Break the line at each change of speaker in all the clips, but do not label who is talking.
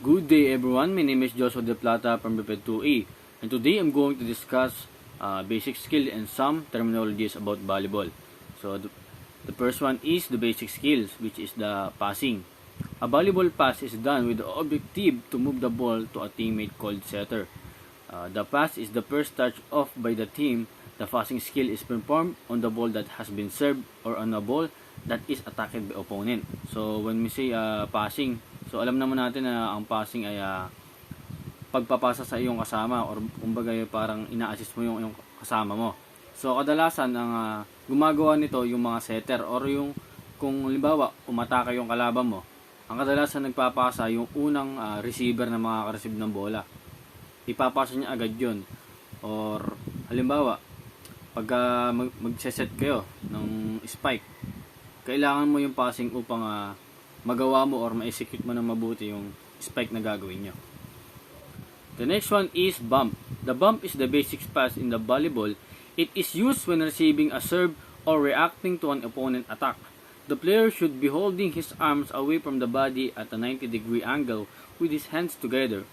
Good day everyone, my name is Joshua De Plata from Prepared 2A, and today I'm going to discuss basic skill and some terminologies about volleyball. So the first one is the basic skills, which is the passing. A volleyball pass is done with the objective to move the ball to a teammate called setter. The pass is the first touch off by the team. The passing skill is performed on the ball that has been served or on a ball that is attacked by opponent. So when we say passing, so alam naman natin na ang passing ay pagpapasa sa iyong kasama or kumbaga parang ina-assist mo yung kasama mo. So kadalasan ang gumagawa nito yung mga setter or yung kung halimbawa umatake yung kalaban mo, ang kadalasan nagpapasa yung unang receiver na makaka-receive ng bola. Ipapasa niya agad yun. Or halimbawa pagka magse-set kayo ng spike, kailangan mo yung passing upang magawa mo or ma-execute mo ng mabuti yung spike na gagawin nyo. The next one is bump. The bump is the basic pass in the volleyball. It is used when receiving a serve or reacting to an opponent attack. The player should be holding his arms away from the body at a 90-degree angle with his hands together.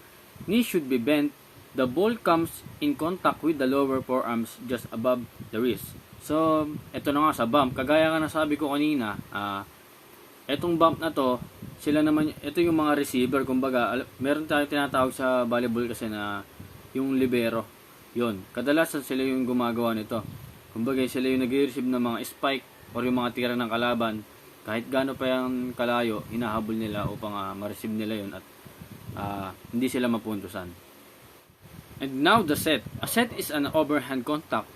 Knees should be bent. The ball comes in contact with the lower forearms just above the wrist. So, ito na nga sa bump. Kagaya nga nasabi ko kanina, etong bump na to, sila naman, ito yung mga receiver. Kumbaga, meron tayong tinatawag sa volleyball kasi na yung libero. Yun. Kadalasan sila yung gumagawa nito. Kumbaga, sila yung nag-receive ng mga spike or yung mga tira ng kalaban. Kahit gaano pa yung kalayo, hinahabol nila upang ma-receive nila yun at hindi sila mapuntusan. And now the set. A set is an overhand contact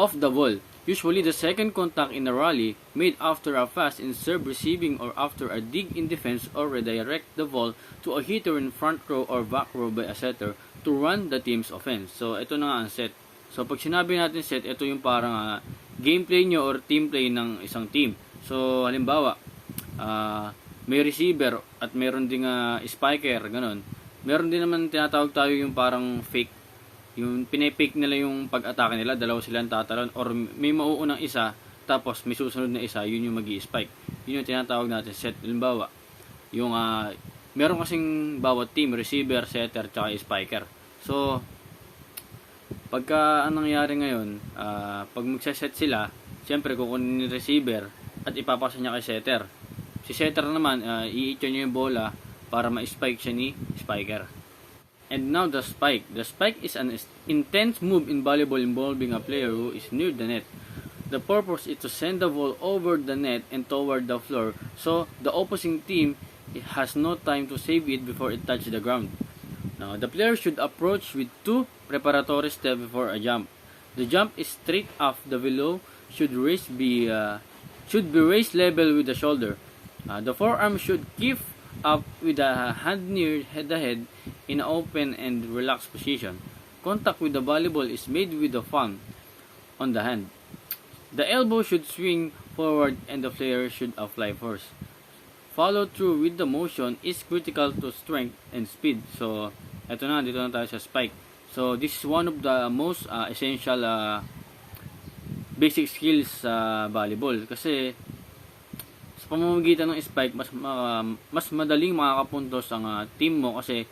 of the ball. Usually the second contact in a rally made after a pass in serve receiving or after a dig in defense or redirect the ball to a hitter in front row or back row by a setter to run the team's offense. So ito na nga ang set. So pag sinabi natin set, ito yung parang gameplay nyo or team play ng isang team. So halimbawa, may receiver at meron ding spiker, ganun. Meron din naman tinatawag tayo yung parang fake. Yung pinipake nila yung pag-atake nila, dalawa silang tatalon or may mauunang isa tapos may susunod na isa, yun yung magi-spike. Yun yung tinatawag natin set. Halimbawa, yung meron kasing bawat team, receiver, setter, tsaka spiker. So pagka anong nangyari ngayon, pag magse-set sila, siyempre kukunin ni receiver at ipapasa niya kay setter. Si setter naman, iityo niya yung bola para ma-spike siya ni spiker. And now the spike. The spike is an intense move in volleyball involving a player who is near the net. The purpose is to send the ball over the net and toward the floor so the opposing team has no time to save it before it touches the ground. Now the player should approach with 2 preparatory steps before a jump. The jump is straight off the below should be raised level with the shoulder. The forearm should keep up with the hand near the head in an open and relaxed position. Contact with the volleyball is made with the palm on the hand. The elbow should swing forward and the player should apply force. Follow through with the motion is critical to strength and speed. So, dito na tayo sa spike. So, this is one of the most essential basic skills sa volleyball kasi sa pamamagitan ng spike, mas madaling makakapuntos ang team mo kasi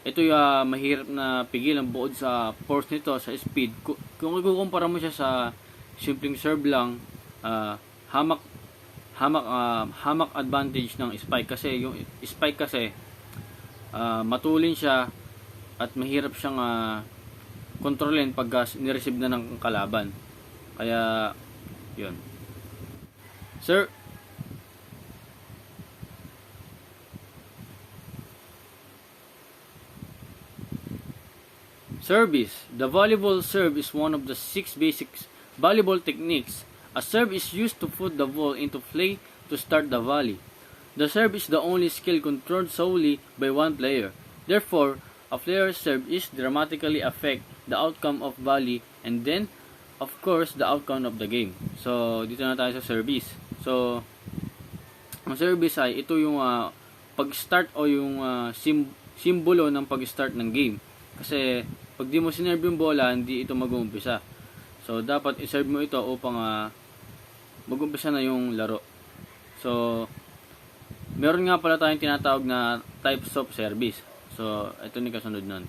ito yung mahirap na pigilan bukod sa force nito, sa speed. Kung ikukumpara mo siya sa simpleng serve lang, hamak advantage ng spike kasi yung spike kasi matulin siya at mahirap siyang kontrolin pag ni-receive na ng kalaban. Kaya yun. Service. The volleyball serve is one of the 6 basic volleyball techniques. A serve is used to put the ball into play to start the volley. The serve is the only skill controlled solely by one player. Therefore, a player's serve is dramatically affect the outcome of volley and then, of course, the outcome of the game. So, dito na tayo sa service. So, ang service ay ito yung pag-start o yung simbolo ng pag-start ng game. Kasi pag di mo sinerve yung bola, hindi ito mag-uumpisa. So, dapat i-serve mo ito upang mag-umpisa na yung laro. So, meron nga pala tayong tinatawag na types of service. So, ito ni kasunod nun.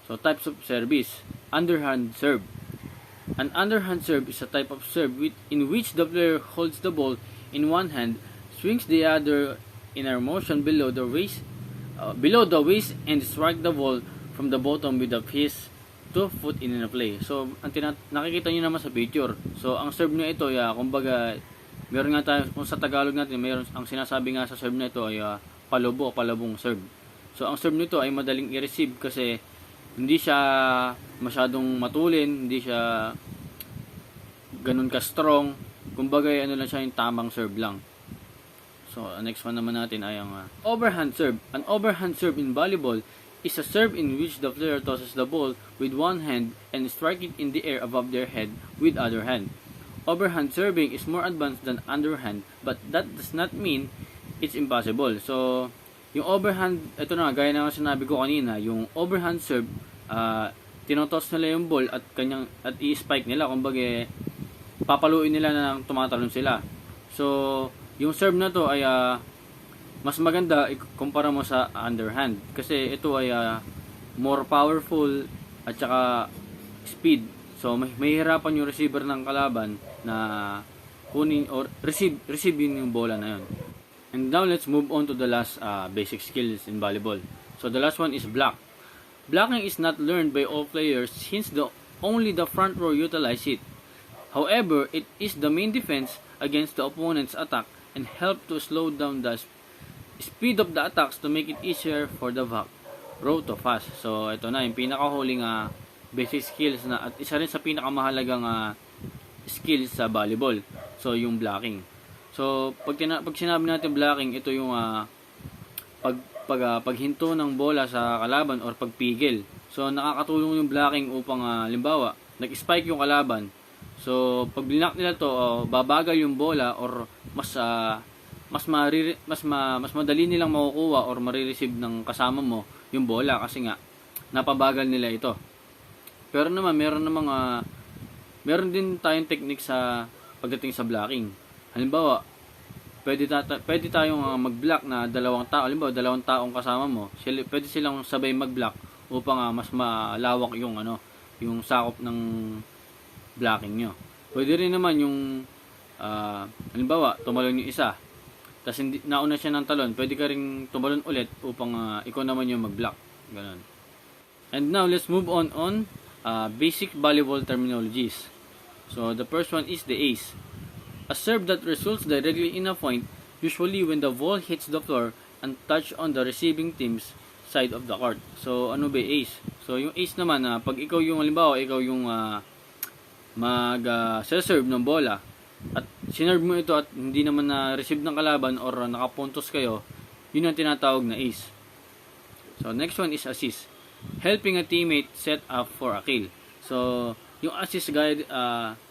So, types of service. Underhand serve. An underhand serve is a type of serve in which the player holds the ball in one hand, swings the other in a motion below the waist, and strike the ball from the bottom with his 2 foot in a play. So, nakikita nyo naman sa picture. So, ang serve nyo ito, kumbaga, meron nga tayo, kung sa Tagalog natin, meron, ang sinasabi nga sa serve na ito ay palubo o palabong serve. So, ang serve nito ay madaling i-receive kasi hindi siya masyadong matulin, hindi siya ganun ka-strong. Kumbaga, ano lang siya, yung tamang serve lang. So, next one naman natin ay ang overhand serve. An overhand serve in volleyball is a serve in which the player tosses the ball with one hand and strike it in the air above their head with other hand. Overhand serving is more advanced than underhand, but that does not mean it's impossible. So, yung overhand, ito na, gaya na sinabi ko kanina, yung overhand serve, tinotoss nila yung ball at i-spike nila, kumbaga papaluin nila na tumatalon sila. So, yung serve na to ay mas maganda ikumpara mo sa underhand kasi ito ay more powerful at saka speed. So, may hirapan yung receiver ng kalaban na kunin or receive yung bola na yun. And now, let's move on to the last basic skills in volleyball. So, the last one is block. Blocking is not learned by all players since only the front row utilize it. However, it is the main defense against the opponent's attack and help to slow down the speed of the attacks to make it easier for the back row to pass. So, ito na yung pinakahuling basic skills na at isa rin sa pinakamahalagang skills sa volleyball. So, yung blocking. So, pag sinabi natin blocking, ito yung paghinto ng bola sa kalaban or pagpigil. So, nakakatulong yung blocking upang halimbawa, nag-spike yung kalaban. So, pag block nila to, babagal yung bola or mas madali nilang makukuha or marireceive ng kasama mo yung bola kasi nga napabagal nila ito. Pero naman meron din tayong technique sa pagdating sa blocking. Halimbawa, pwede tayong mag-block na dalawang tao. Halimbawa, dalawang taong kasama mo, pwede silang sabay mag-block upang mas malawak yung sakop ng blocking nyo. Pwede rin naman yung halimbawa, tumalon yung isa. Tapos nauna siya ng talon, pwede ka rin tumalon ulit upang ikaw naman yung mag-block. Ganun. And now, let's move on basic volleyball terminologies. So, the first one is the ace. A serve that results directly in a point, usually when the ball hits the floor and touch on the receiving team's side of the court. So, ano ba ace? So, yung ace naman, pag ikaw yung mag-serve ng bola at sinerve mo ito at hindi naman na-receive ng kalaban or nakapuntos kayo, yun ang tinatawag na ace. So, next one is assist. Helping a teammate set up for a kill. So, yung assist guide,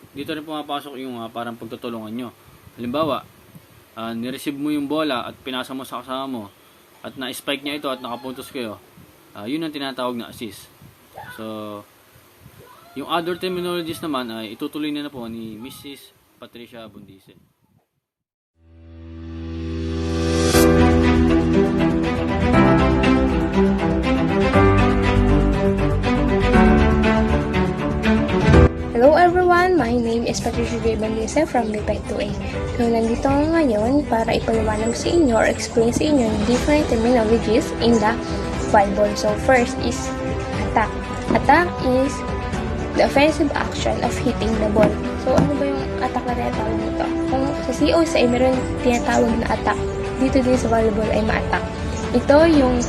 dito rin pumapasok yung parang pagtutulungan nyo. Halimbawa, nireceive mo yung bola at pinasa mo sa kasama mo at na-spike niya ito at nakapuntos kayo, yun ang tinatawag na assist. So, yung other terminologies naman ay itutuloy na po ni Mrs. Patricia Bundice.
Hello everyone, my name is Patricia Bundice from BPET 2A. So, nandito ako ngayon para ipaliwanag sa inyo or explain sa inyo yung different terminologies in the volleyball. So, first is attack. Attack is the offensive action of hitting the ball. So, ano ba yung attack na tinatawag nito? Kung sa COC ay meron tinatawag na attack, dito din sa volleyball ay ma-attack. Ito yung,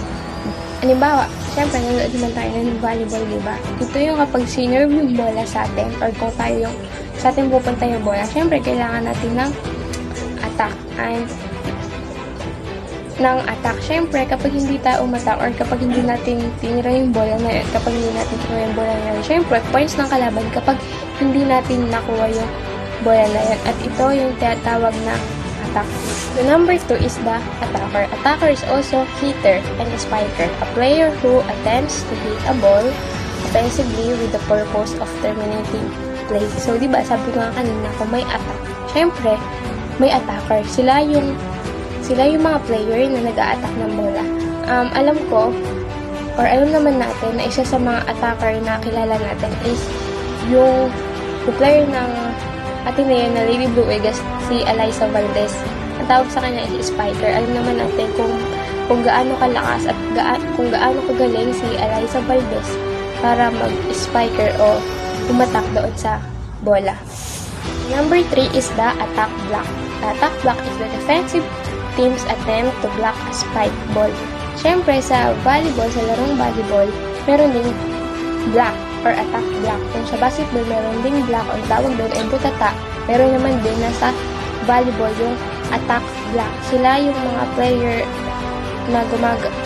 halimbawa, siyempre, nanonood naman tayo ng volleyball, diba? Ito yung kapag sinerve yung bola sa atin, or kung tayo yung sa atin pupunta yung bola, siyempre, kailangan natin ng attack. And, ng attack, siyempre, kapag hindi tayo umatak, or kapag hindi natin tinira yung bola na yun, kapag hindi natin tinira yung bola na yun, siyempre, points ng kalaban kapag hindi natin nakuha yung bola na yun. At ito yung tinatawag na attack. The number 2 is the attacker. Attacker is also hitter and a spiker, a player who attempts to hit a ball offensively with the purpose of terminating play. So, diba, sabi ko nga kanina, kung may attack, syempre, may attacker. Sila yung mga player na nag-a-attack ng bola. alam ko, or alam naman natin na isa sa mga attacker na kilala natin is yung player ng Ateneo na Lady Blue Eagles, si Eliza Valdez. Ang tawag sa kanya is Spiker. Alam naman natin kung gaano kalakas at kung gaano kagaling si Eliza Valdez para mag-spiker o umatak doon sa bola. Number 3 is the attack block. The attack block is the defensive team's attempt to block a spike ball. Siyempre, sa volleyball, sa larong volleyball, meron ding block or attack block. Kung sa basketball, meron ding block o tawag doon ay butata. Meron naman din na sa volleyball yung attack block. Sila yung mga player na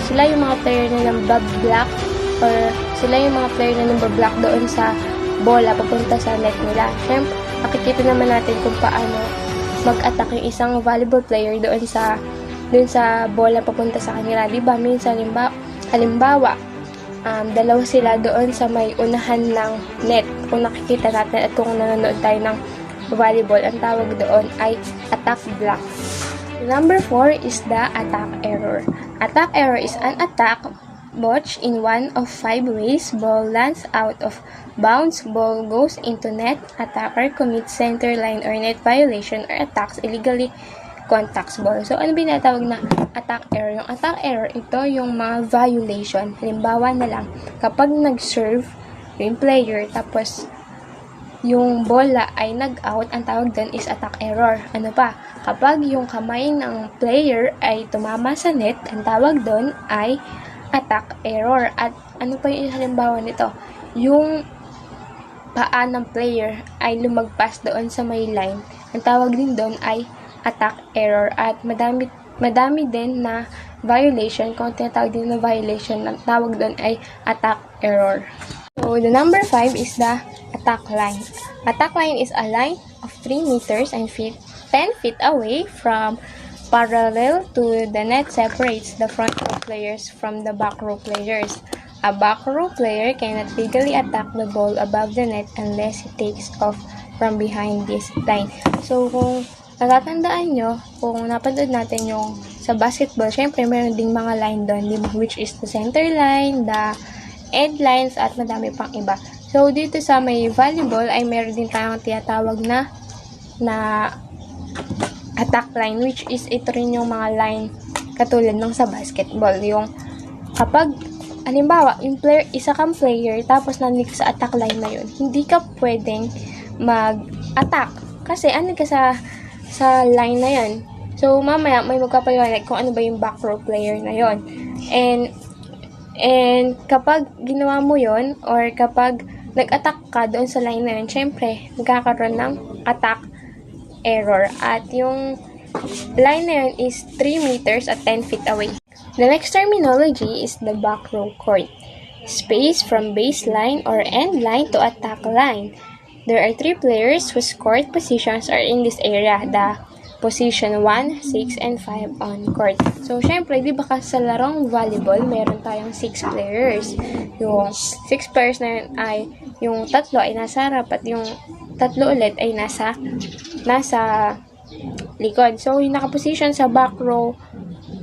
sila yung mga player na nambab-block or sila yung mga player na nambab-block doon sa bola papunta sa net nila. Siyempre, makikita naman natin kung paano mag-attack yung isang volleyball player doon sa bola papunta sa kanila. Diba? Minsan, halimbawa, dalawa sila doon sa may unahan ng net. Kung nakikita natin at kung nanonood tayo ng volleyball, ang tawag doon ay attack block. Number 4 is the attack error. Attack error is an attack botched in one of 5 ways. Ball lands out of bounds, ball goes into net, attacker commits center line or net violation, or attacks illegally contacts ball. So, ano binatawag na attack error? Yung attack error, ito yung mga violation. Halimbawa na lang, kapag nag-serve yung player, tapos yung bola ay nag-out, ang tawag doon is attack error. Ano pa? Kapag yung kamay ng player ay tumama sa net, ang tawag doon ay attack error. At ano pa yung halimbawa nito? Yung paa ng player ay lumagpas doon sa may line. Ang tawag din doon ay attack error. At madami din na violation. Kung tinatawag din na violation, ang tawag doon ay attack error. So, the number 5 is the attack line. Attack line is a line of 3 meters and 10 feet away from parallel to the net separates the front row players from the back row players. A back row player cannot legally attack the ball above the net unless he takes off from behind this line. So, kung natatandaan nyo, kung napanood natin yung sa basketball, syempre meron ding mga line doon, which is the center line, the end lines, at madami pang iba. So, dito sa may volleyball ay meron din tayong tinatawag na attack line, which is ito rin yung mga line katulad ng sa basketball. Yung kapag, halimbawa, yung player, isa kang player, tapos nandito ka sa attack line na yun, hindi ka pwedeng mag-attack. Kasi ano ka sa line na yun. So, mamaya may magpapaliwanag kung ano ba yung back row player na yun. And kapag ginawa mo yon or kapag nag-attack ka doon sa line na yun, syempre, magkakaroon ng attack error. At yung line na yun is 3 meters at 10 feet away. The next terminology is the back row court. Space from baseline or end line to attack line. There are 3 players whose court positions are in this area. The position 1, 6, and 5 on court. So, syempre, di ba kasi sa larong volleyball, meron tayong 6 players. Yung 6 players na yun ay, yung 3 ay nasa harap at yung 3 ulit ay nasa likod. So, yung nakaposition sa back row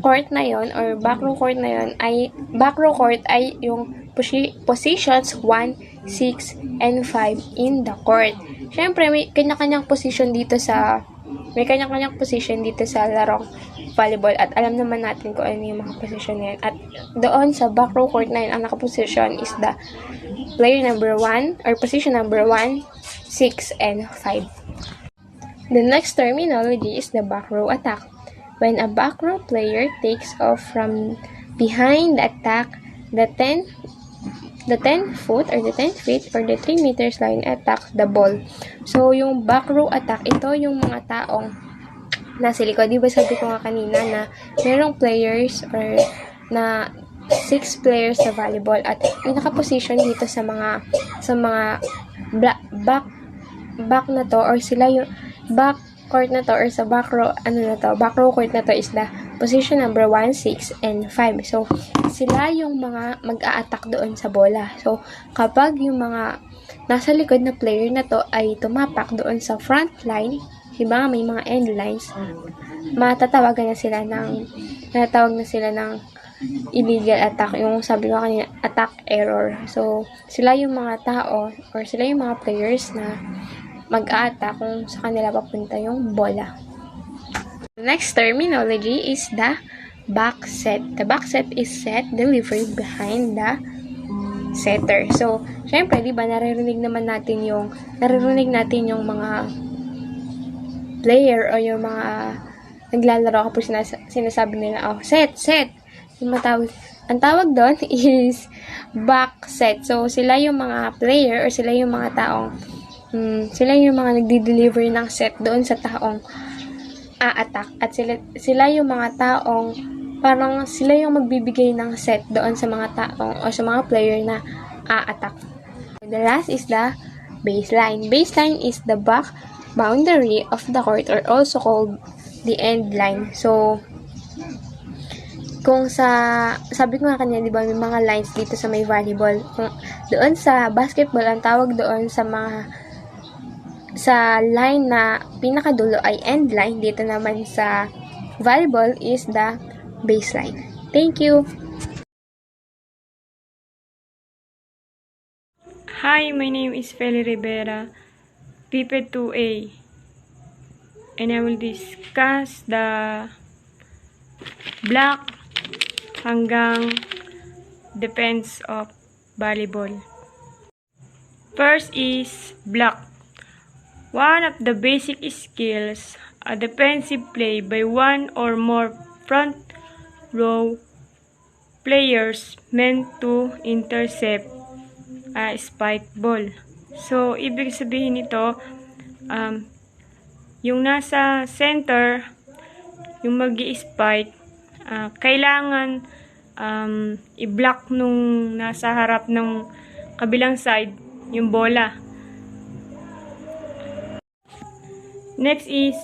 court na yon or back row court na yon ay, back row court ay yung positions 1, 6, and 5 in the court. Syempre, may kanya-kanyang position dito sa larong volleyball at alam naman natin kung ano yung mga position na yan. At doon sa back row court na yun, ang nakaposition is the player number 1 or position number 1, 6, and 5. The next terminology is the back row attack. When a back row player takes off from behind the attack, the 10 foot or the 10 feet or the 3 meters line attacks the ball. So, yung back row attack, ito yung mga taong nasa likod. Diba sabi ko nga kanina na merong players or na 6 players sa volleyball at yung nakaposition dito sa mga back na to or sila yung back court na to or sa back row court na to is the position number 1, 6, and 5. So, sila yung mga mag-a-attack doon sa bola. So, kapag yung mga nasa likod na player na to ay tumapak doon sa front line, diba may mga end lines, natawag na sila ng illegal attack, yung sabi ko kanina, attack error. So, sila yung mga tao or sila yung mga players na mag-a-attack kung sa kanila papunta yung bola. The next terminology is the back set. The back set is set delivered behind the setter. So, syempre, di ba, naririnig natin yung mga player o yung mga naglalaro kapag sinasabi nila, set. Yung ang tawag doon is back set. So, sila yung mga player or sila yung mga taong sila yung mga nagdi-deliver ng set doon sa taong a-attack. At sila yung mga taong parang sila yung magbibigay ng set doon sa mga taong o sa mga player na a-attack. The last is the baseline. Baseline is the back boundary of the court or also called the end line. So, kung sabi ko nga kanina, di ba, may mga lines dito sa may volleyball. Kung doon sa basketball, ang tawag doon sa line na pinakadulo ay end line. Dito naman sa volleyball is the baseline. Thank you!
Hi, my name is Feli Rivera, PP 2A, and I will discuss the block hanggang defense of volleyball. First is block. One of the basic skills, a defensive play by one or more front row players meant to intercept a spike ball. So, ibig sabihin nito, yung nasa center, yung mag-i-spike, kailangan i-block nung nasa harap ng kabilang side yung bola. Next is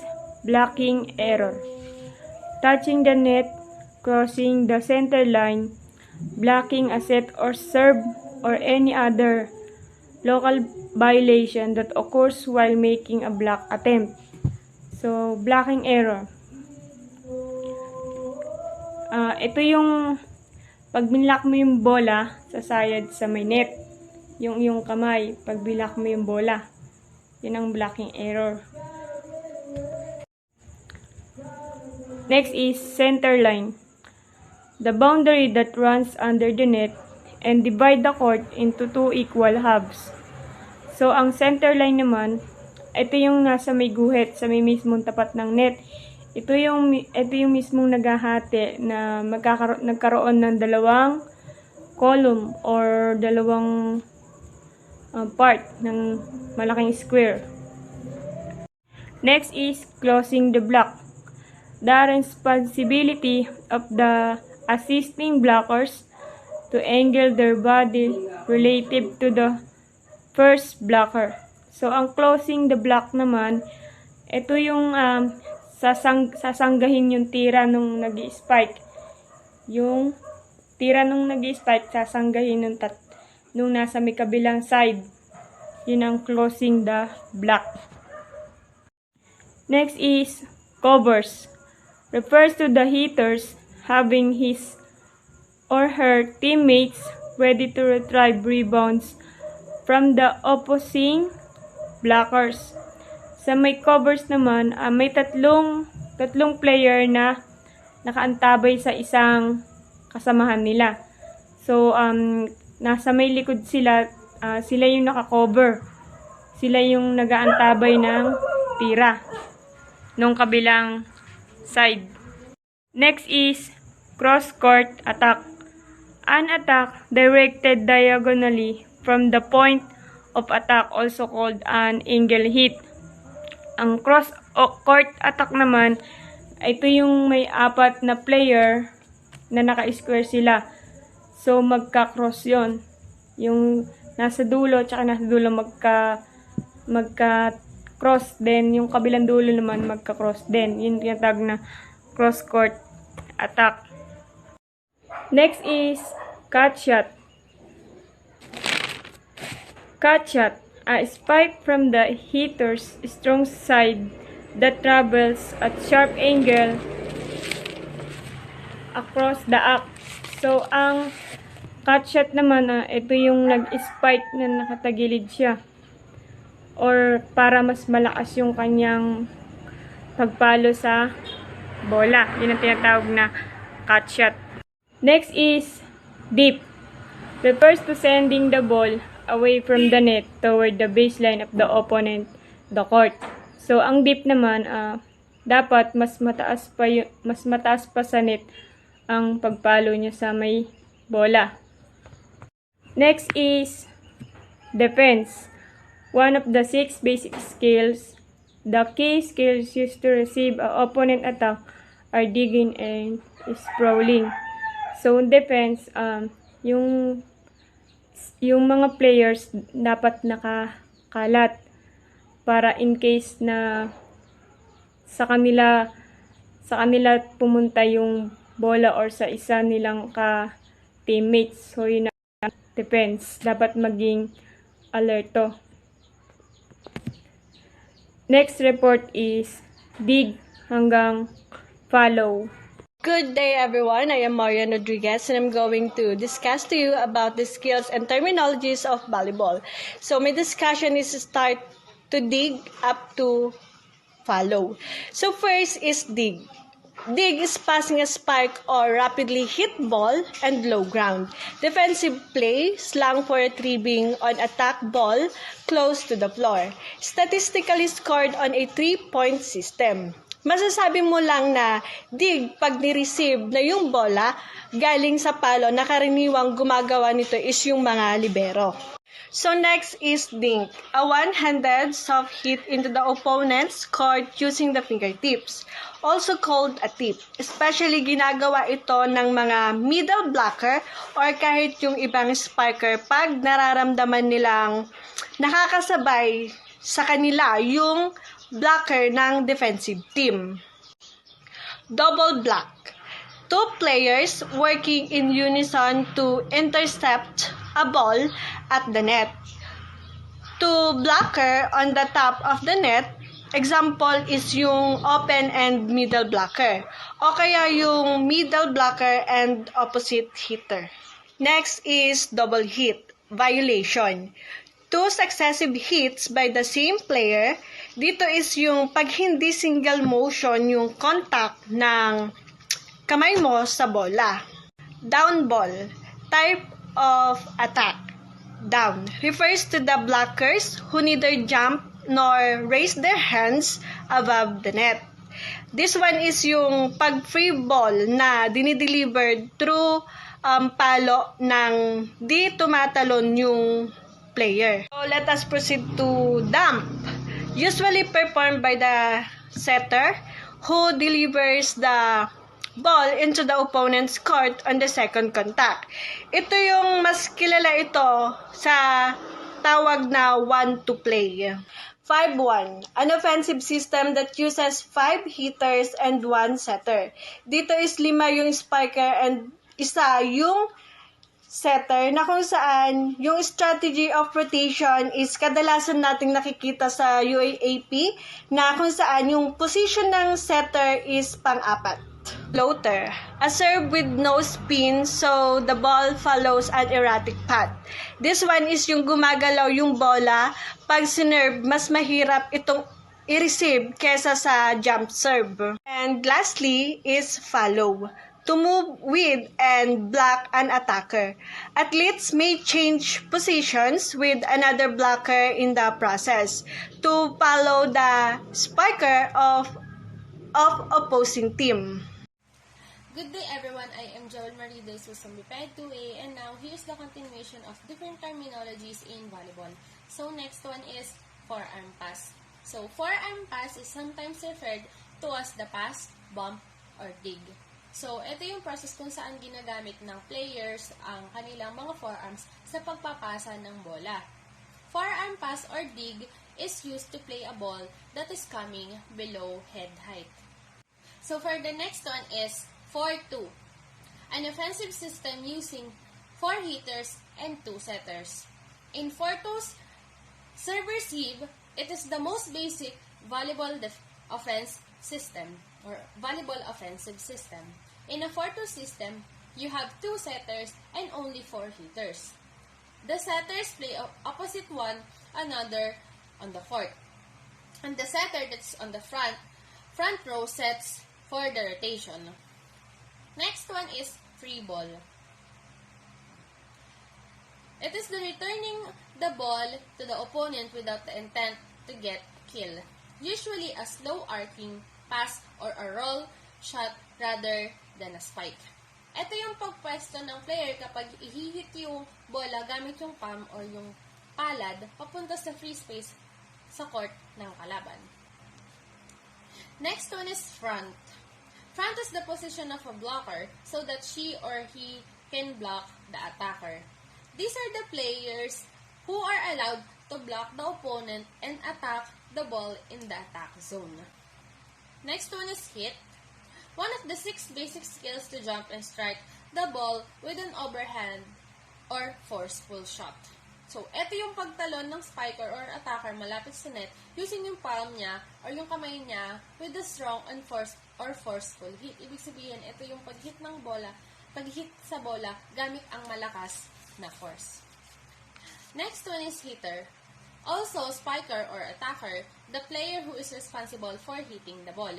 blocking error. Touching the net, crossing the center line, blocking a set or serve or any other local violation that occurs while making a block attempt. So, blocking error. Ito yung pag binlock mo yung bola, sasayad sa may net. Yung kamay, pag binlock mo yung bola. Yun ang blocking error. Next is center line. The boundary that runs under the net and divide the court into two equal halves. So, ang center line naman, ito yung nasa may guhit, sa may mismong tapat ng net. Ito yung mismong naghahati na nagkaroon ng dalawang column or dalawang part ng malaking square. Next is closing the block. The responsibility of the assisting blockers to angle their body relative to the first blocker. So, ang closing the block naman, ito yung sasanggahin yung tira nung nag-i-spike. Yung tira nung nag-i-spike, sasanggahin nung nasa may kabilang side. Yun ang closing the block. Next is covers. Refers to the hitters having his or her teammates ready to retrieve rebounds from the opposing blockers. Sa may covers naman, may tatlong player na nakaantabay sa isang kasamahan nila. So, nasa may likod sila, sila yung naka-cover. Sila yung nag-aantabay ng tira nung kabilang side. Next is cross-court attack. An attack directed diagonally from the point of attack, also called an angle hit. Ang cross-court attack naman, ito yung may apat na player na naka-square sila. So, magka-cross yon. Yung nasa dulo, tsaka nasa dulo magka-cross din. Yung kabilang dulo naman magka-cross din. Yun tinatawag na cross-court attack. Next is cut shot. Cut shot, a spike from the hitter's strong side that travels at sharp angle across the arc. So, ang cut shot naman, ito yung nag-spike na nakatagilid siya. Or para mas malakas yung kanyang pagpalo sa bola. Yun ang tinatawag na cut shot. Next is deep. Refers to sending the ball away from the net toward the baseline of the opponent, the court. So, ang deep naman, dapat mas mataas pa sa net ang pagpalo niya sa may bola. Next is defense. One of the 6 basic skills. The key skills used to receive an opponent attack are digging and sprawling. So, in defense, yung mga players dapat nakakalat para in case na sa kanila pumunta yung bola or sa isa nilang ka-teammates. So, yun ang defense. Dapat maging alerto. Next report is dig hanggang follow.
Good day everyone, I am Marian Rodriguez and I'm going to discuss to you about the skills and terminologies of volleyball. So my discussion is start to dig up to follow. So first is dig. Dig is passing a spike or rapidly hit ball and low ground. Defensive play, slang for retrieving on attack ball close to the floor. Statistically scored on a 3-point system. Masasabi mo lang na dig pag ni-receive na yung bola galing sa palo na karaniwang gumagawa nito is yung mga libero. So next is dink, a one-handed soft hit into the opponent's court using the fingertips, also called a tip. Especially ginagawa ito ng mga middle blocker or kahit yung ibang spiker pag nararamdaman nilang nakakasabay sa kanila yung blocker ng defensive team. Double block. 2 players working in unison to intercept a ball at the net. 2 blocker on the top of the net. Example is yung open and middle blocker. O kaya yung middle blocker and opposite hitter. Next is double hit. Violation. 2 successive hits by the same player. Dito is yung pag hindi single motion yung contact ng kamay mo sa bola. Down ball. Type of attack. Down refers to the blockers who neither jump nor raise their hands above the net. This one is yung pag free ball na dinidelivered through palo ng di tumatalon yung player. So let us proceed to dump. Usually performed by the setter who delivers the ball into the opponent's court on the second contact. Ito yung mas kilala ito sa tawag na one to play. 5-1, an offensive system that uses 5 hitters and 1 setter. Dito is 5 yung spiker and isa yung setter na kung saan yung strategy of rotation is kadalasan nating nakikita sa UAAP na kung saan yung position ng setter is pang-apat. Floater, a serve with no spin so the ball follows an erratic path. This one is yung gumagalaw yung bola. Pag sinerve, mas mahirap itong i-receive kesa sa jump serve. And lastly is follow, to move with and block an attacker. Athletes may change positions with another blocker in the process to follow the spiker of opposing team.
Good day everyone, I am Joel Marie de Sousa Biped 2A and now here's the continuation of different terminologies in volleyball. So next one is forearm pass. So forearm pass is sometimes referred to as the pass, bump, or dig. So ito yung process kung saan ginagamit ng players ang kanilang mga forearms sa pagpapasa ng bola. Forearm pass or dig is used to play a ball that is coming below head height. So for the next one is 4-2, an offensive system using 4 hitters and 2 setters. In 4-2's serve-receive, it is the most basic volleyball offense system or volleyball offensive system. In a 4-2 system, you have 2 setters and only 4 hitters. The setters play opposite one another on the court. And the setter that's on the front row sets for the rotation. Next one is free ball. It is the returning the ball to the opponent without the intent to get kill. Usually a slow arcing pass or a roll shot rather than a spike. Ito yung pagpwesto ng player kapag ihihit yung bola gamit yung palm or yung palad papunta sa free space sa court ng kalaban. Next one is front. Front is the position of a blocker so that she or he can block the attacker. These are the players who are allowed to block the opponent and attack the ball in the attack zone. Next one is hit. One of the 6 basic skills to jump and strike the ball with an overhand or forceful shot. So, ito yung pagtalon ng spiker or attacker malapit sa net using yung palm niya or yung kamay niya with a strong and forceful hit. Ibig sabihin, ito yung pag-hit ng bola, pag-hit sa bola gamit ang malakas na force. Next one is hitter. Also, spiker or attacker, the player who is responsible for hitting the ball.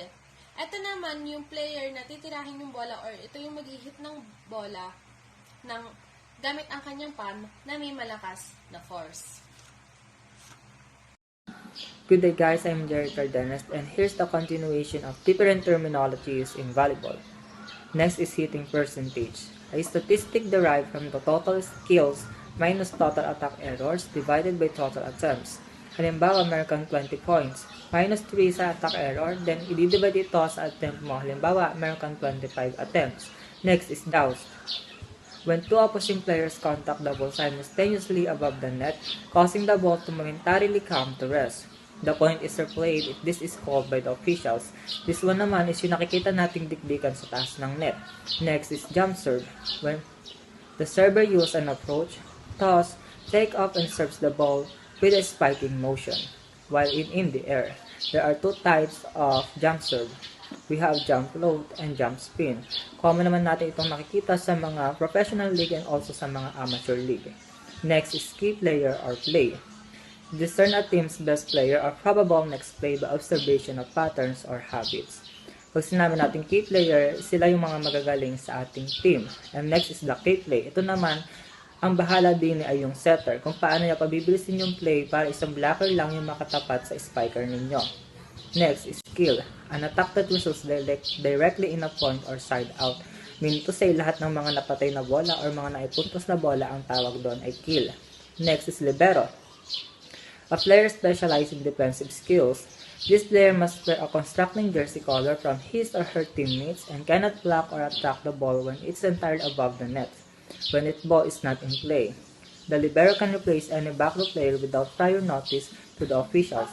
Ito naman yung player na titirahin yung bola or ito yung mag-hit ng bola ng gamit ang kanyang palm na may malakas na force.
Good day guys, I'm Jerry Cardenas and here's the continuation of different terminologies in volleyball. Next is hitting percentage, a statistic derived from the total skills minus total attack errors divided by total attempts. Halimbawa, meron 20 points, minus 3 sa attack error, then i-divide ito sa attempt mo. Halimbawa, meron 25 attempts. Next is douse. When 2 opposing players contact the ball simultaneously above the net, causing the ball to momentarily come to rest. The point is replayed if this is called by the officials. This one naman is yung nakikita nating dikdikan sa taas ng net. Next is jump serve. When the server uses an approach, toss, take off and serves the ball with a spiking motion. While in the air, there are 2 types of jump serve. We have jump float and jump spin. Common naman natin itong makikita sa mga professional league and also sa mga amateur league. Next is key player or play. Discern a team's best player or probable next play by observation of patterns or habits. Pag sinabi natin key player, sila yung mga magagaling sa ating team. And next is the key play. Ito naman, ang bahala din ay yung setter kung paano niya pabibilisin yung play para isang blocker lang yung makatapat sa spiker ninyo. Next is skill. An attack that results directly in a point or side out. Meaning to say, lahat ng mga napatay na bola or mga naipuntos na bola ang tawag doon ay kill. Next is libero. A player specialized in defensive skills. This player must wear a constructing jersey color from his or her teammates and cannot block or attack the ball when it's entirely above the net. When its ball is not in play. The libero can replace any backup player without prior notice to the officials.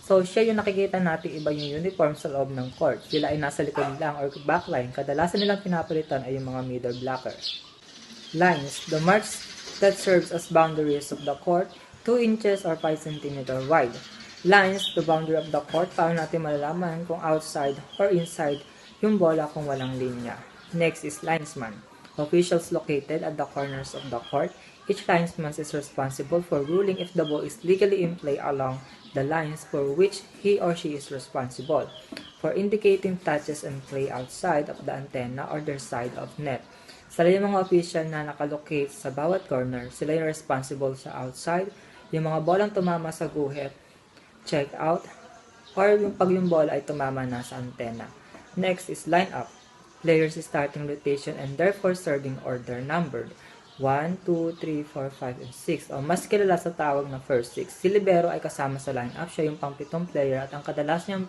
So, siya yung nakikita natin iba yung uniform sa loob ng court. Sila ay nasa likod lang or backline. Kadalasan nilang pinapalitan ay yung mga middle blocker. Lines. The marks that serves as boundaries of the court, 2 inches or 5 cm wide. Lines, the boundary of the court. Paano natin malalaman kung outside or inside yung bola kung walang linya. Next is linesman. Officials located at the corners of the court. Each linesman is responsible for ruling if the ball is legally in play along the lines for which he or she is responsible, for indicating touches and play outside of the antenna or their side of net. Sila yung mga official na nakalocate sa bawat corner. Sila yung responsible sa outside, yung mga bolang tumama sa guhit, check out, or yung pag yung bola ay tumama na sa antenna. Next is line up. Players starting rotation and therefore serving order numbered 1, 2, 3, 4, 5, and 6 o mas kilala sa tawag na first 6. Si libero ay kasama sa lineup, siya yung pang-pitong player at ang kadalas niyang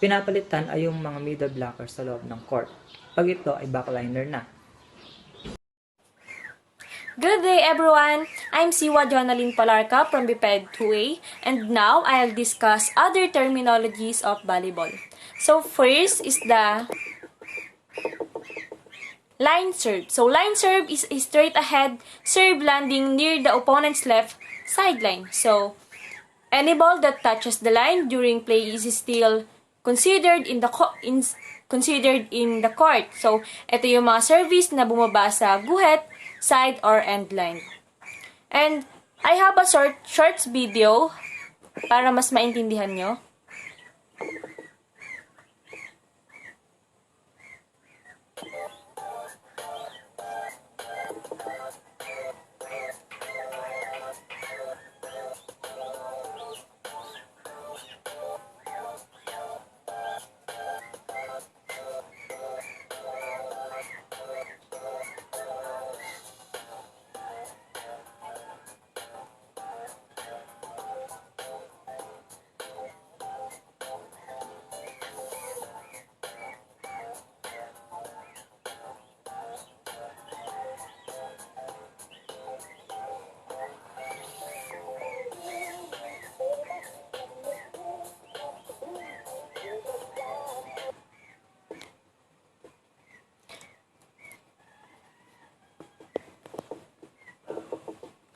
pinapalitan ay yung mga middle blocker sa loob ng court. Pag ito ay backliner na.
Good day everyone! I'm Siwa Jonalyn Palarca from BPED 2A and now I'll discuss other terminologies of volleyball. So first is the line serve. So line serve is a straight ahead serve landing near the opponent's left sideline. So any ball that touches the line during play is still considered in considered in the court. So, ito yung mga service na bumaba sa guhit, side, or end line. And, I have a short video para mas maintindihan nyo.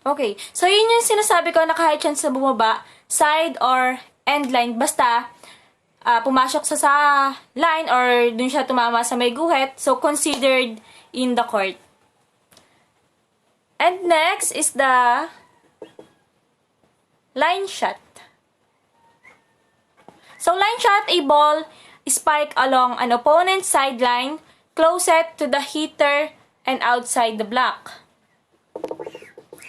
Okay, so yun yung sinasabi ko na kahit chance na bumaba, side or end line, basta pumasok sa line or dun siya tumama sa may guhit, so considered in the court. And next is the line shot. So line shot, a ball spike along an opponent's sideline, closest to the hitter and outside the block.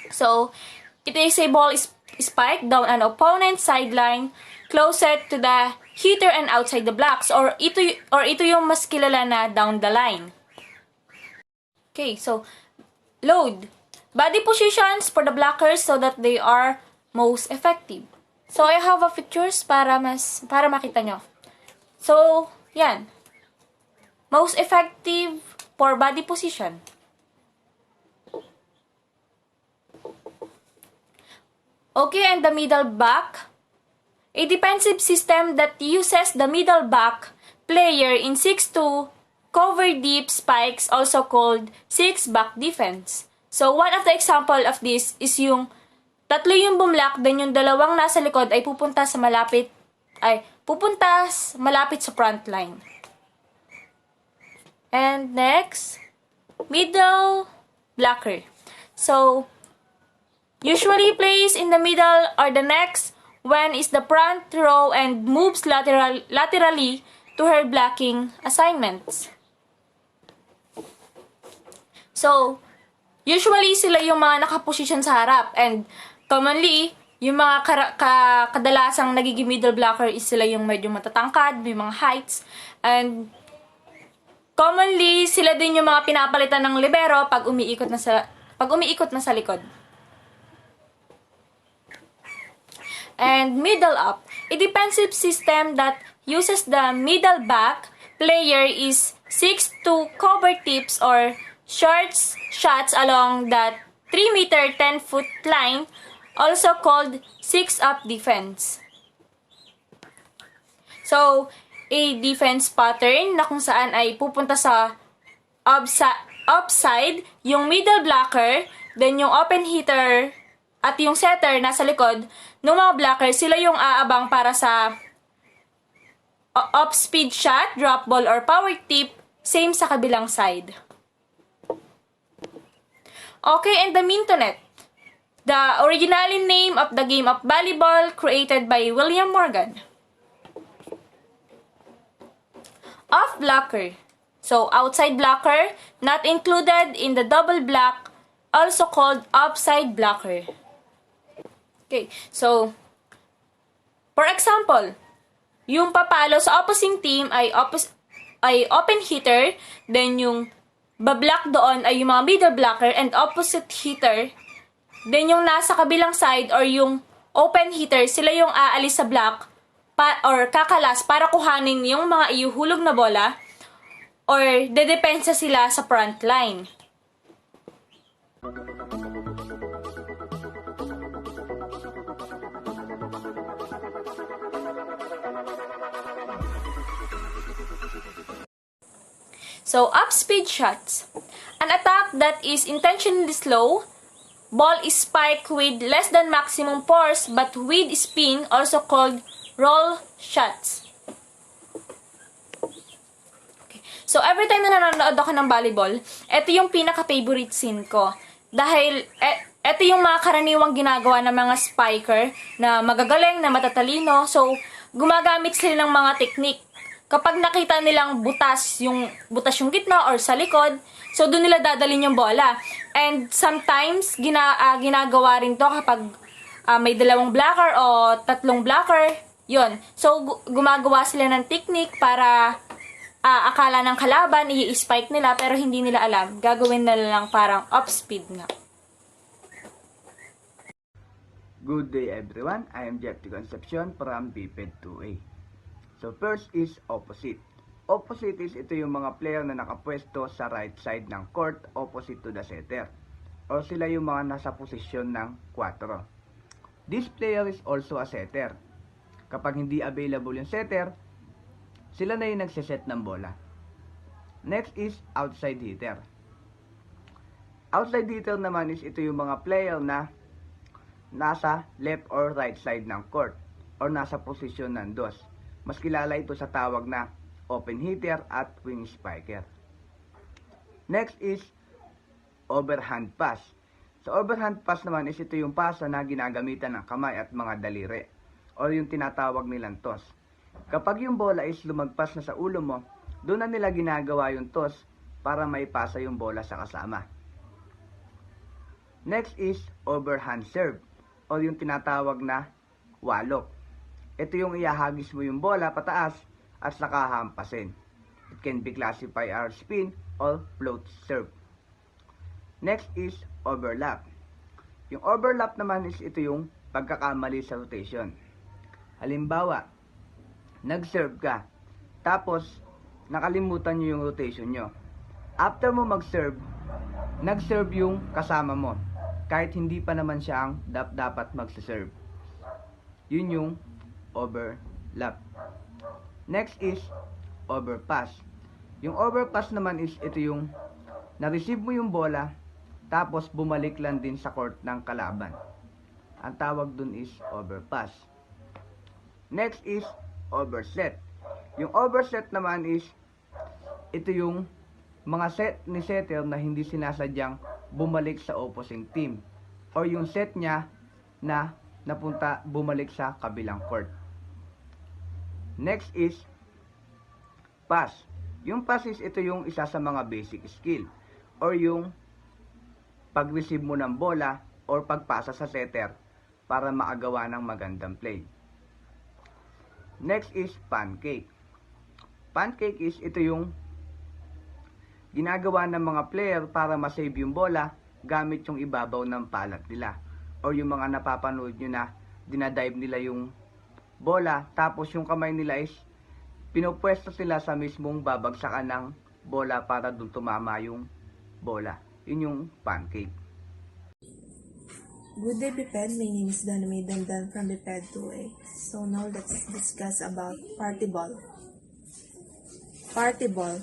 So, it is a ball spike down an opponent's sideline, closest to the hitter and outside the blocks. Or ito yung mas kilala na down the line. Okay, so, load. Body positions for the blockers so that they are most effective. So, I have a pictures para makita nyo. So, yan. Most effective for body position. Okay, and the middle back. A defensive system that uses the middle back player in 6-2 cover deep spikes, also called 6-back defense. So, one of the example of this is yung tatlo yung bumlock, then yung dalawang nasa likod ay pupunta malapit sa front line. And next, middle blocker. So, usually plays in the middle or the next when is the front row and moves laterally to her blocking assignments. So, usually sila yung mga nakaposisyon sa harap and commonly, yung mga kadalasang nagiging middle blocker is sila yung medyo matatangkad, may mga heights, and commonly sila din yung mga pinapalitan ng libero pag umiikot na sa likod. And middle up, a defensive system that uses the middle back player is 6-2 cover tips or shots along that 3-meter 10-foot line, also called 6-up defense. So, a defense pattern na kung saan ay pupunta sa upside, yung middle blocker, then yung open hitter at yung setter nasa likod ng mga blocker, sila yung aabang para sa off-speed shot, drop ball, or power tip, same sa kabilang side. Okay, and the mintonet. The original name of the game of volleyball created by William Morgan. Off blocker. So, outside blocker, not included in the double block, also called offside blocker. Okay, so, for example, yung papalo sa opposing team ay open hitter, then yung bablock doon ay yung mga middle blocker and opposite hitter, then yung nasa kabilang side or yung open hitter, sila yung aalis sa block or kakalas para kuhanin yung mga iuhulog na bola or dedepensa sila sa front line. So, up-speed shots. An attack that is intentionally slow. Ball is spiked with less than maximum force but with spin, also called roll shots. So, every time na nanonood ako ng volleyball, ito yung pinaka-favorite scene ko. Dahil, ito yung mga karaniwang ginagawa ng mga spiker na magagaling, na matatalino. So, gumagamit sila ng mga technique. Kapag nakita nilang butas yung gitna or sa likod, so doon nila dadalhin yung bola. And sometimes, ginagawa rin to kapag may 2 blocker o 3 blocker. Yun. So, gumagawa sila ng technique para akala ng kalaban, i-spike nila, pero hindi nila alam. Gagawin nila lang parang off-speed nga.
Good day everyone, I am Jeff T. Concepcion from BPED 2A. So first is opposite. Opposite is ito yung mga player na nakapwesto sa right side ng court opposite to the setter. O sila yung mga nasa posisyon ng 4. This player is also a setter. Kapag hindi available yung setter, sila na yung nagsiset ng bola. Next is outside hitter. Outside hitter naman is ito yung mga player na nasa left or right side ng court or nasa posisyon ng dos. Mas kilala ito sa tawag na open hitter at wing spiker. Next is overhand pass. So overhand pass naman is ito yung pasa na ginagamitan ng kamay at mga daliri o yung tinatawag nilang toss. Kapag yung bola is lumagpas na sa ulo mo, doon na nila ginagawa yung toss para maipasa yung bola sa kasama. Next is overhand serve o yung tinatawag na walok. Ito yung iahagis mo yung bola pataas at saka hampasin. It can be classified as spin or float serve. Next is overlap. Yung overlap naman is ito yung pagkakamali sa rotation. Halimbawa, nag-serve ka, tapos nakalimutan nyo yung rotation nyo. After mo mag-serve, nag-serve yung kasama mo, kahit hindi pa naman siya ang dapat mag-serve. Yun yung overlap. Next is overpass. Yung overpass naman is ito yung na-receive mo yung bola, tapos bumalik lang din sa court ng kalaban. Ang tawag dun is overpass. Next is overset. Yung overset naman is ito yung mga set ni setter na hindi sinasadyang bumalik sa opposing team or yung set niya na bumalik sa kabilang court. Next is pass. Yung pass is ito yung isa sa mga basic skill or yung pag-receive mo ng bola or pagpasa sa setter para maagawa ng magandang play. Next is pancake. Pancake is ito yung ginagawa ng mga player para ma-save yung bola gamit yung ibabaw ng palat nila. O yung mga napapanood nyo na dinadive nila yung bola tapos yung kamay nila is pinupwesto sila sa mismong babagsakan ng bola para dun tumama yung bola. Yun yung pancake.
Good day, BPED. My name is Donna May Dandan from BPED 2A. So now let's discuss about party ball. Party ball.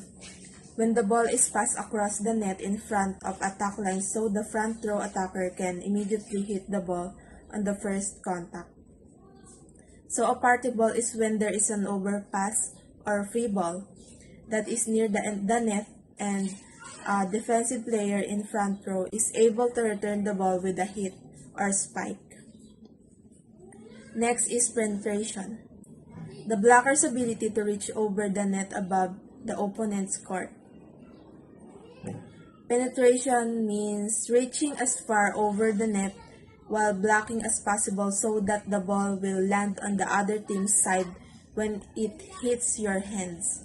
When the ball is passed across the net in front of attack line so the front row attacker can immediately hit the ball on the first contact. So a party ball is when there is an overpass or free ball that is near the net and a defensive player in front row is able to return the ball with a hit or spike. Next is penetration. The blocker's ability to reach over the net above the opponent's court. Penetration means reaching as far over the net while blocking as possible so that the ball will land on the other team's side when it hits your hands.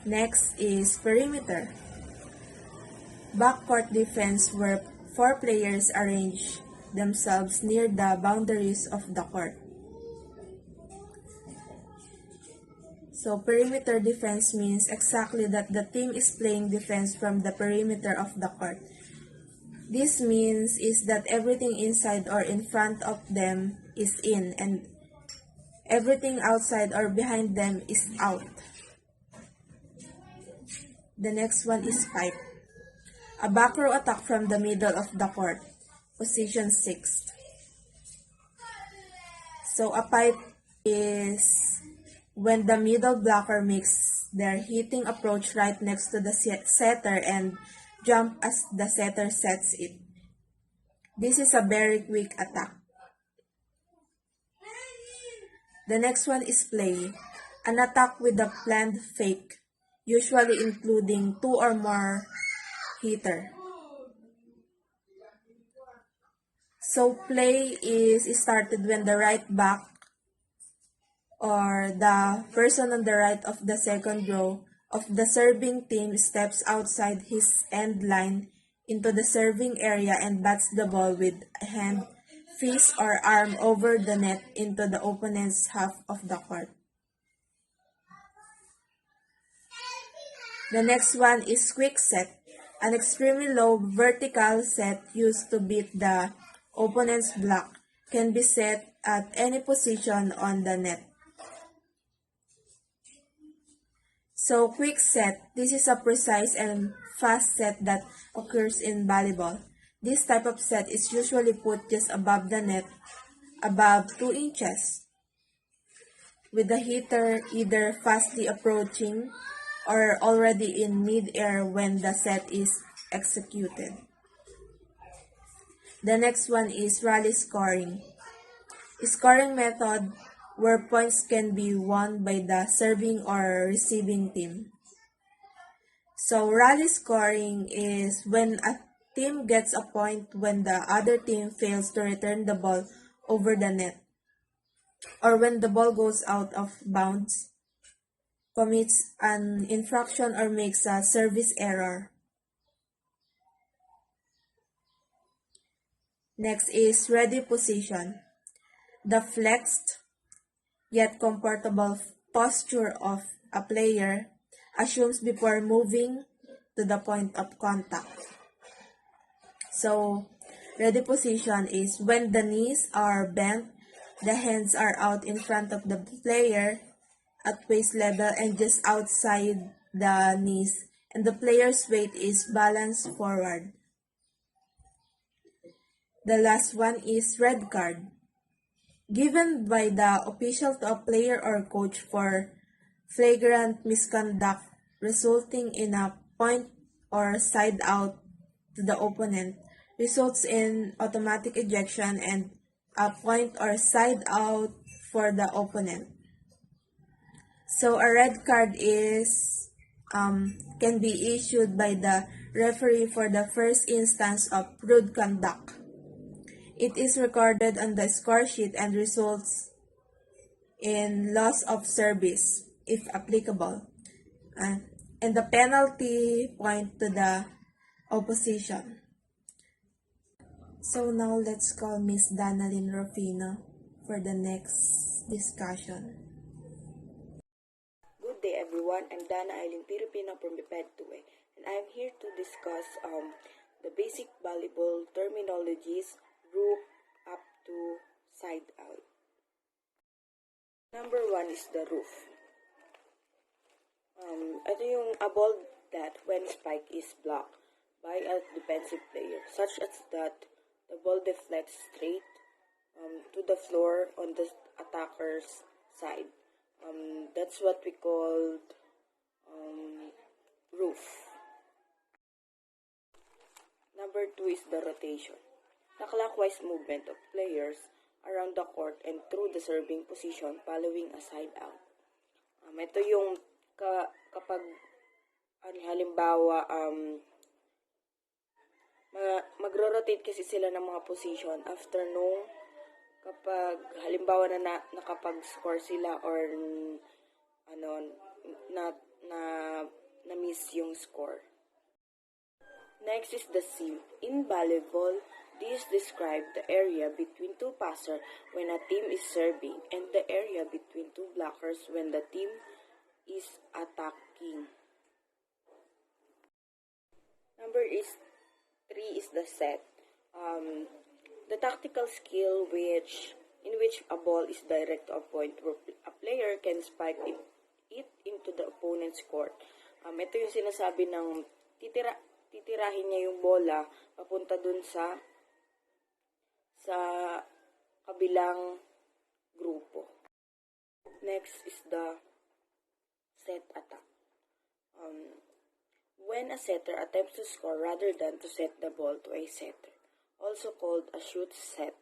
Next is perimeter. Backcourt defense where 4 players arrange themselves near the boundaries of the court. So perimeter defense means exactly that the team is playing defense from the perimeter of the court. This means is that everything inside or in front of them is in and everything outside or behind them is out. The next one is pipe. A back row attack from the middle of the court, position 6. So a pipe is when the middle blocker makes makes their hitting approach right next to the setter and jump as the setter sets it. This is a very quick attack. The next one is play, an attack with a planned fake, usually including 2 or more hitter. So play is started when the right back or the person on the right of the second row of the serving team steps outside his end line into the serving area and bats the ball with a hand, fist, or arm over the net into the opponent's half of the court. The next one is quick set, an extremely low vertical set used to beat the opponent's block, can be set at any position on the net. So quick set, this is a precise and fast set that occurs in volleyball. This type of set is usually put just above the net, about 2 inches, with the hitter either fastly approaching or already in mid-air when the set is executed. The next one is rally scoring. Scoring method where points can be won by the serving or receiving team. So rally scoring is when a team gets a point when the other team fails to return the ball over the net, or when the ball goes out of bounds, commits an infraction, or makes a service error. Next is ready position. The flexed yet comfortable posture of a player assumes before moving to the point of contact. So, ready position is when the knees are bent, the hands are out in front of the player at waist level and just outside the knees, and the player's weight is balanced forward. The last one is red card, given by the official to a player or coach for flagrant misconduct resulting in a point or side out to the opponent, results in automatic ejection and a point or side out for the opponent. So a red card is can be issued by the referee for the first instance of rude conduct. It is recorded on the score sheet and results in loss of service, if applicable, and the penalty point to the opposition. So now let's call Miss Danalyn Rufino for the next discussion.
Good day everyone, I'm Dana Eileen Piripino from BPED 2A, and I'm here to discuss the basic volleyball terminologies, roof up to side out. Number 1 is the roof. Ito yung a ball that when spike is blocked by a defensive player, such as that the ball deflects straight to the floor on the attacker's side. That's what we call roof. Number 2 is the rotation. The clockwise movement of players around the court and through the serving position following a side out. Ito yung kapag halimbawa magro-rotate kasi sila ng mga position after nung kapag halimbawa na nakapag-score sila or na miss yung score. Next is the seam. In volleyball, this describes the area between two passers when a team is serving and the area between two blockers when the team is attacking. Number 3 is the set. The tactical skill in which a ball is direct to a point where a player can spike it into the opponent's court. Ito yung sinasabi ng titirahin niya yung bola papunta dun sa kabilang grupo. Next is the set attack. when a setter attempts to score rather than to set the ball to a setter, also called a shoot set.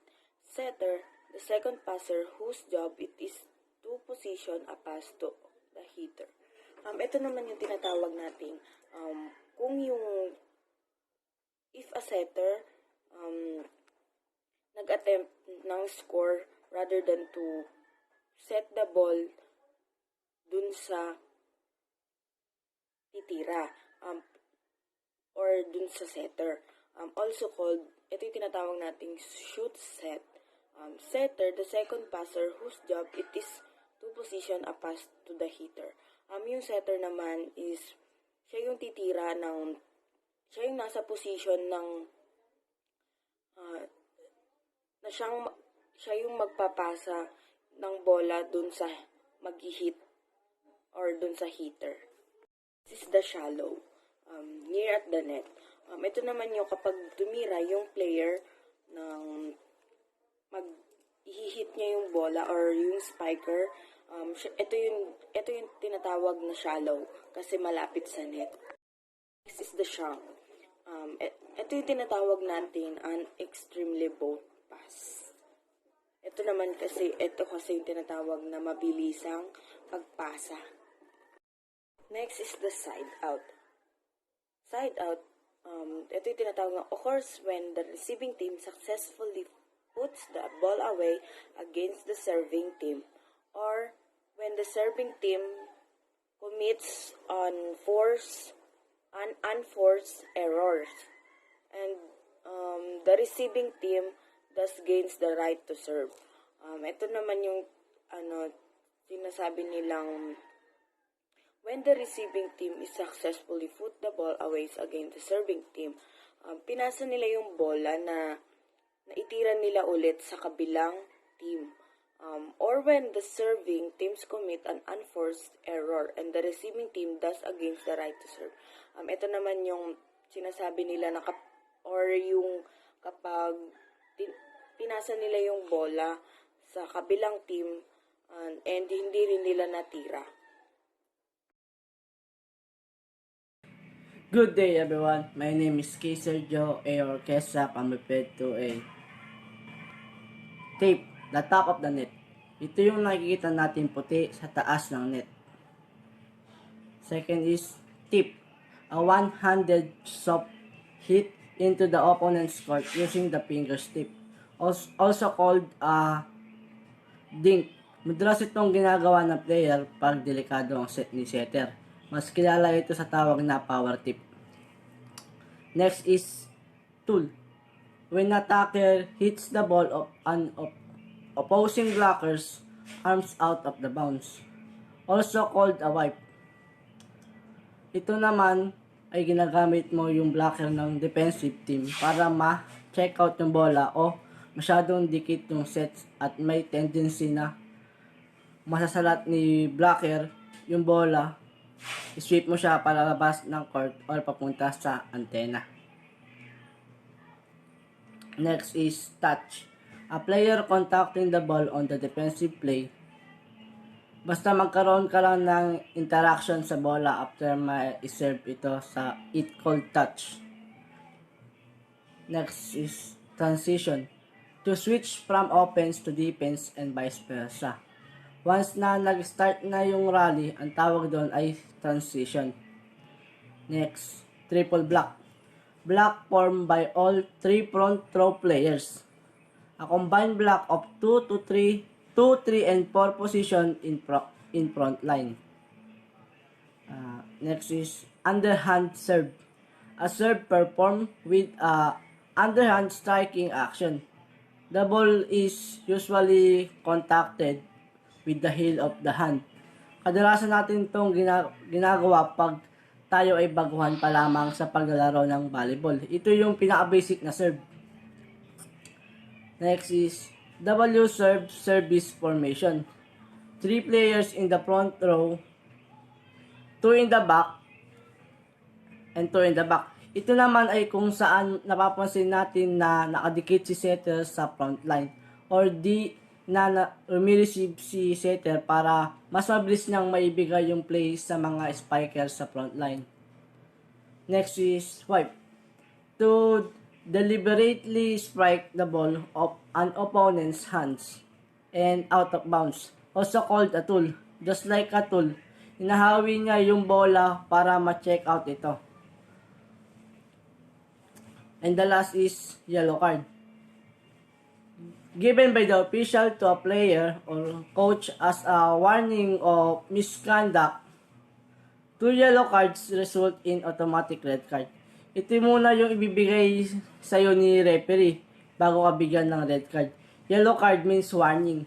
Setter, the second passer whose job it is to position a pass to the hitter. Ito naman yung tinatawag nating if a setter nag-attempt ng score rather than to set the ball dun sa titira or dun sa setter. Also called, ito yung tinatawag nating shoot set. Setter, the second passer whose job it is to position a pass to the hitter. Yung setter naman is, siya yung siya yung nasa position ng, siya yung magpapasa ng bola dun sa mag-hit or dun sa hitter. This is the shallow, near at the net. Ito naman yung kapag tumira yung player ng mag-hit niya yung bola or yung spiker, ito yung tinatawag na shallow kasi malapit sa net. This is the shank. Ito yung tinatawag natin an extremely boat pass. Ito kasi yung tinatawag na mabilisang pagpasa. Next is the side out. Side out, ito yung tinatawag na occurs when the receiving team successfully puts the ball away against the serving team, or when the serving team commits unforced errors, and the receiving team thus gains the right to serve. Ito naman yung sinasabi nilang when the receiving team is successfully put the ball away against the serving team, pinasa nila yung bola na naitira nila ulit sa kabilang team. Or when the serving teams commit an unforced error and the receiving team does against the right to serve. Ito naman yung sinasabi nila na yung kapag pinasa nila yung bola sa kabilang team and hindi rin nila natira.
Good day everyone, my name is K. Sergio A. Orquesa from Biped 2A. Tape, the top of the net. Ito yung nakikita natin puti sa taas ng net. Second is tip, a one-handed soft hit into the opponent's court using the finger's tip. Also called a dink. Madalas itong ginagawa ng player pag delikado ang set ni setter. Mas kilala ito sa tawag na power tip. Next is tool. When an attacker hits the ball of an opposing blocker's arms out of the bounds. Also called a wipe. Ito naman ay ginagamit mo yung blocker ng defensive team para ma-check out yung bola o masyadong dikit yung sets at may tendency na masasalat ni blocker yung bola. I-sweep mo siya para labas ng court or papunta sa antena. Next is touch. A player contacting the ball on the defensive play. Basta magkaroon ka lang ng interaction sa bola after ma-serve ito sa it called touch. Next is transition. To switch from offense to defense and vice versa. Once na nag-start na yung rally, ang tawag doon ay transition. Next, triple block. Block formed by all three front row players. A combined block of 2, 3, and 4 position in front line. Next is underhand serve. A serve performed with underhand striking action. The ball is usually contacted with the heel of the hand. Kadalasan natin itong ginagawa pag tayo ay baguhan pa lamang sa paglalaro ng volleyball. Ito yung pinaka-basic na serve. Next is W serve service formation. 3 players in the front row, 2 in the back, and 2 in the back. Ito naman ay kung saan napapansin natin na nakadikit si setter sa front line or na umireceive si setter para mas mabilis niyang maibigay yung play sa mga spiker sa front line. Next is swipe. To deliberately strike the ball of an opponent's hands and out of bounds. Also called a tool. Just like a tool, hinahawi niya yung bola para ma-check out ito. And the last is yellow card. Given by the official to a player or coach as a warning of misconduct, 2 yellow cards result in automatic red card. Ito muna yung ibibigay sa'yo ni referee bago ka bigyan ng red card. Yellow card means warning.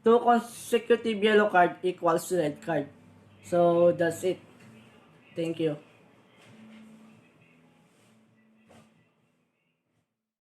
2 consecutive yellow card equals red card. So, that's it. Thank you.